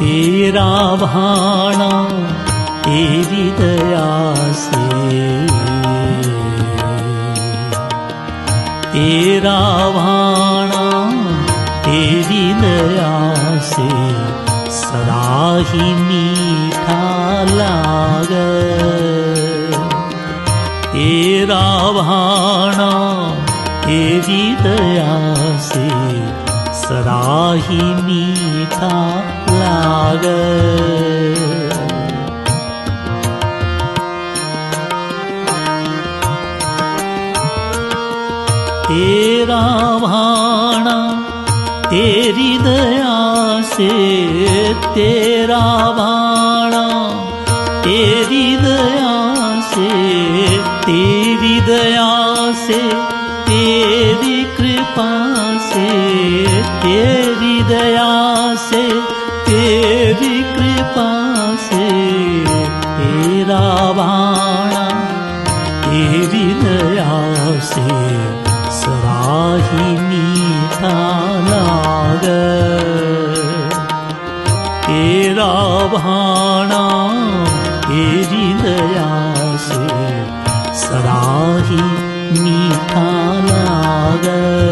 तेरा भाना तेरी दया से, तेरा भाना तेरी दया से सदा ही मीठा लागे। तेरा भाना तेरी दया से सदा ही मीठा लागे। तेरा भाना तेरी दया से, तेरा भाना तेरी दया से, तेरी दया से, तेरी कृपा से, तेरी दया से, तेरी कृपा से, तेरा भाना तेरी दया से सदा ही मीठा लागे। तेरा भाना तेरी दया से सदा ही मीठा लागे।